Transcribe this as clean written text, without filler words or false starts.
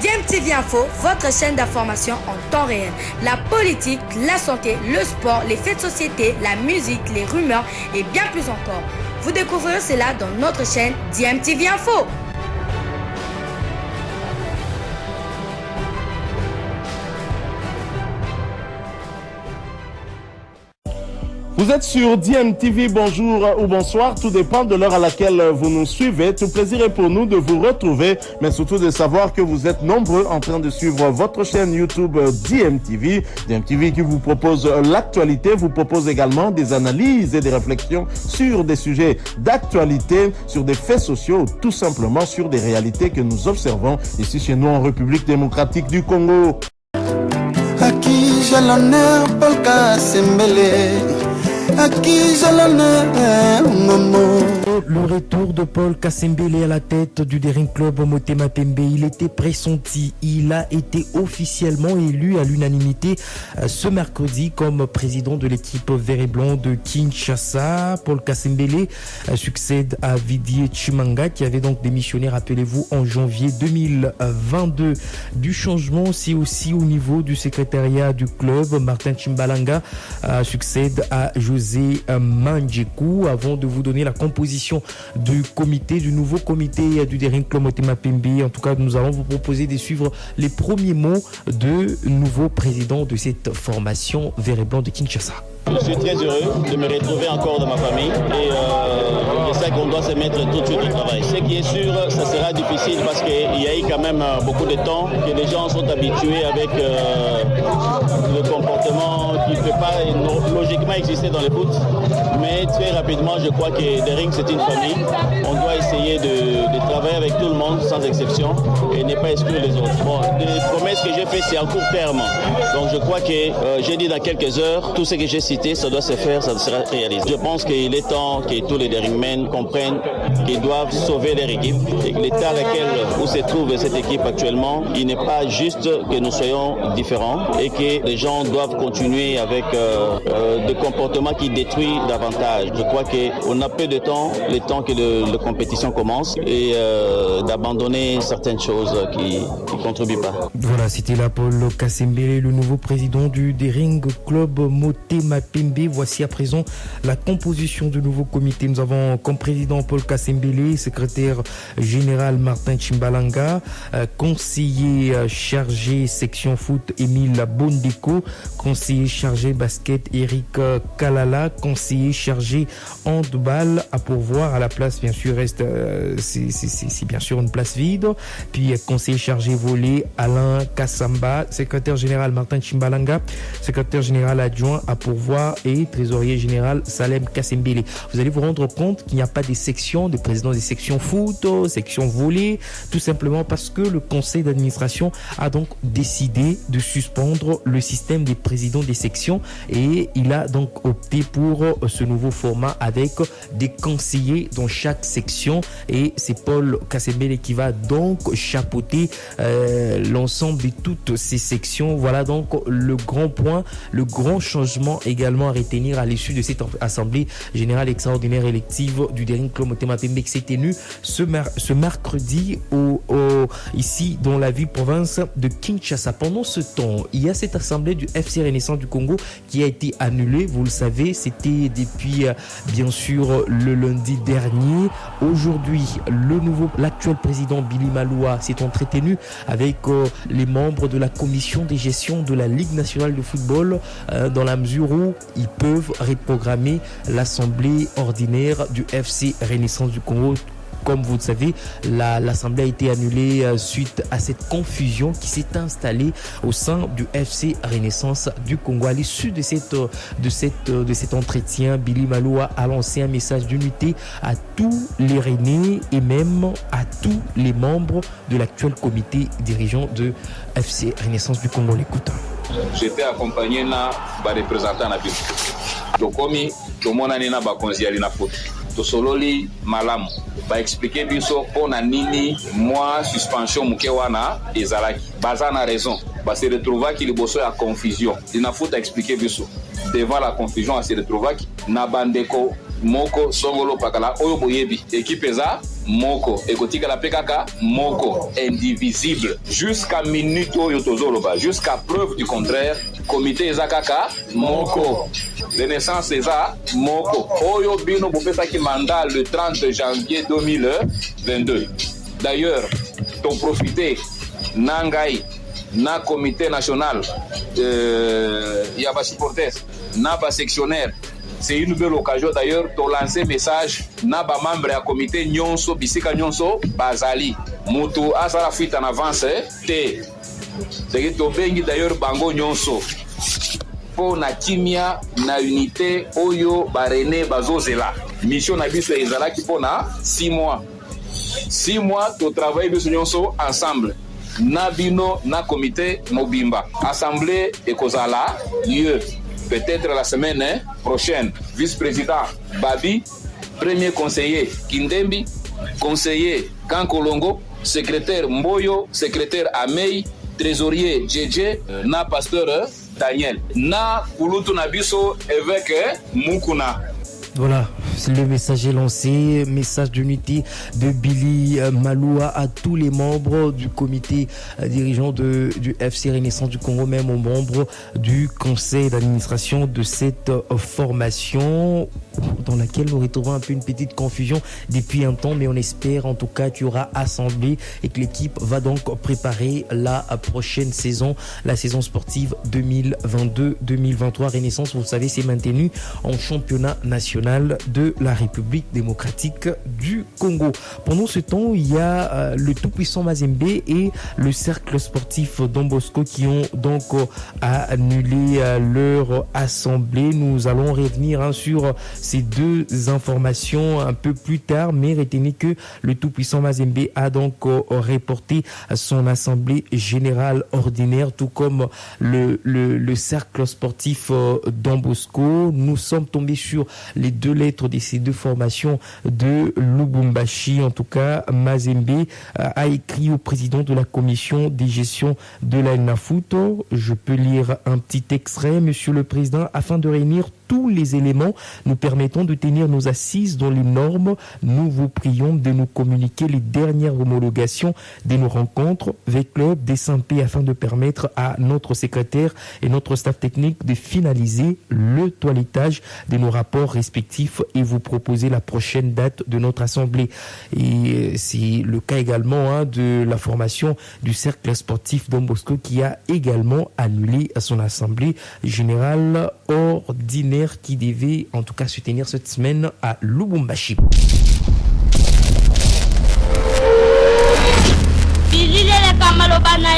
DMTV Info, votre chaîne d'information en temps réel. La politique, la santé, le sport, les faits de société, la musique, les rumeurs et bien plus encore. Vous découvrirez cela dans notre chaîne DMTV Info. Vous êtes sur DMTV, bonjour ou bonsoir, tout dépend de l'heure à laquelle vous nous suivez. Tout plaisir est pour nous de vous retrouver, mais surtout de savoir que vous êtes nombreux en train de suivre votre chaîne YouTube DMTV. DMTV qui vous propose l'actualité, vous propose également des analyses et des réflexions sur des sujets d'actualité, sur des faits sociaux, tout simplement sur des réalités que nous observons ici chez nous en République démocratique du Congo. À qui j'ai l'honneur, Paul Kasembele. Le retour de Paul Kasembele à la tête du Daring Club Motema Pembe, il était pressenti. Il a été officiellement élu à l'unanimité ce mercredi comme président de l'équipe vert et blanc de Kinshasa. Paul Kasembele succède à Vidier Chimanga qui avait donc démissionné, rappelez-vous, en janvier 2022. Du changement, c'est aussi au niveau du secrétariat du club. Martin Chimbalanga succède à José Mandjekou. Avant de vous donner la composition du comité, du nouveau comité du Daring Club Motema Pembe, en tout cas nous allons vous proposer de suivre les premiers mots de nouveau président de cette formation vert et blanc de Kinshasa. Je suis très heureux de me retrouver encore dans ma famille et je sais qu'on doit se mettre tout de suite au travail. Ce qui est sûr, ça sera difficile parce qu'il y a eu quand même beaucoup de temps que les gens sont habitués avec le comportement qui ne peut pas logiquement exister dans le foot. Mais très rapidement, je crois que Daring c'est une famille. On doit essayer de travailler avec tout le monde sans exception et ne pas exclure les autres. Bon, les promesses que j'ai faites, c'est en court terme. Donc je crois que j'ai dit dans quelques heures, tout ce que j'ai cité, ça doit se faire, ça sera réalisé. Je pense qu'il est temps que tous les Daringmen comprennent qu'ils doivent sauver leur équipe et que l'état où se trouve cette équipe actuellement, il n'est pas juste que nous soyons différents et que les gens doivent continuer avec des comportements qui détruisent davantage. Je crois qu'on a peu de temps, le temps que la compétition commence et d'abandonner certaines choses qui ne contribuent pas. Voilà, c'était là Paul Kasembele, le nouveau président du Daring Club Motema Pembe. Voici à présent la composition du nouveau comité. Nous avons comme président Paul Kasembele, secrétaire général Martin Chimbalanga, conseiller chargé section foot Émile Bondeko, conseiller chargé basket Eric Kalala, conseiller chargé handball à pourvoir. À la place, bien sûr, reste c'est bien sûr une place vide. Puis conseiller chargé volley Alain Kassamba, secrétaire général Martin Chimbalanga, secrétaire général adjoint à pourvoir et trésorier général Salem Kasembele. Vous allez vous rendre compte qu'il n'y a pas des sections, des présidents des sections foot, section volley, tout simplement parce que le conseil d'administration a donc décidé de suspendre le système des présidents des sections et il a donc opté pour ce nouveau format avec des conseillers dans chaque section et c'est Paul Kasembele qui va donc chapeauter l'ensemble de toutes ces sections. Voilà donc le grand point, le grand changement également à retenir à l'issue de cette assemblée générale extraordinaire élective du Daring Club Motema Pembe qui s'est tenue ce mercredi ici dans la ville-province de Kinshasa. Pendant ce temps, il y a cette assemblée du FC Renaissance du Congo qui a été annulée. Vous le savez, c'était depuis bien sûr le lundi dernier. Aujourd'hui, l'actuel président Billy Maloua s'est entretenu avec les membres de la commission de gestion de la Ligue nationale de football dans la mesure où ils peuvent reprogrammer l'assemblée ordinaire du FC Renaissance du Congo. Comme vous le savez, l'assemblée a été annulée suite à cette confusion qui s'est installée au sein du FC Renaissance du Congo. À l'issue de cet entretien, Billy Maloua a lancé un message d'unité à tous les Rennais et même à tous les membres de l'actuel comité dirigeant de FC Renaissance du Congo. L'écoute. J'étais accompagné par des représentants de donc comme tout le monde a na bakonziali na foot to sololi malamu ba expliquer biso pona nini moi suspension muke wana ezalaki baza na raison ba se retrouva ki liboso ya confusion dina foot expliquer biso devant la confusion a se retrouva ki na bandeko moko songolo pakala oyo boyebi équipe eza moko ekotika la pekaka moko indivisible jusqu'à minute oyo tozoloba jusqu'à preuve du contraire comité eza kaka moko renaissance eza moko oyo bino bopesaki mandat le 30 janvier 2022 d'ailleurs ton profité nangai na comité national ya ba supporters na ba sectionnaire. C'est une nouvelle occasion d'ailleurs de lancer message na ba membre ya comité nyonso bisika nyonso bazali mutu asala fuite en avance te c'est que to bengi d'ailleurs bango nyonso po na kimia na unité oyo barene bazozela mission na biso ezalaki po na 6 mois to travailler biso nyonso ensemble na bino na comité mobimba assemblée ekozala lieu peut-être la semaine prochaine. Vice-président Babi, premier conseiller Kindembi, conseiller Kankolongo, secrétaire Mboyo, secrétaire Amei, trésorier JJ, na pasteur Daniel, na Kulutu Nabiso, évêque Mukuna. Voilà, le message est lancé, message d'unité de Billy Maloua à tous les membres du comité dirigeant du FC Renaissance du Congo, même aux membres du conseil d'administration de cette formation dans laquelle nous retrouvons un peu une petite confusion depuis un temps, mais on espère en tout cas qu'il y aura assemblée et que l'équipe va donc préparer la prochaine saison, la saison sportive 2022-2023. Renaissance, vous le savez, s'est maintenu en championnat national de la République démocratique du Congo. Pendant ce temps, il y a le tout-puissant Mazembe et le cercle sportif Don Bosco qui ont donc annulé leur assemblée. Nous allons revenir sur ces deux informations un peu plus tard, mais retenez que le tout-puissant Mazembe a donc reporté son assemblée générale ordinaire, tout comme le cercle sportif Don Bosco. Nous sommes tombés sur les deux lettres de ces deux formations de Lubumbashi. En tout cas, Mazembe a écrit au président de la commission des gestions de la NAFUTO. Je peux lire un petit extrait. Monsieur le Président, afin de réunir tous les éléments nous permettant de tenir nos assises dans les normes, nous vous prions de nous communiquer les dernières homologations de nos rencontres avec Club des Saint-Pé afin de permettre à notre secrétaire et notre staff technique de finaliser le toilettage de nos rapports respectifs et vous proposer la prochaine date de notre assemblée. Et c'est le cas également de la formation du cercle sportif Don Bosco qui a également annulé son assemblée générale ordinaire qui devait en tout cas se tenir cette semaine à Lubumbashi. Bilile le kamaloba na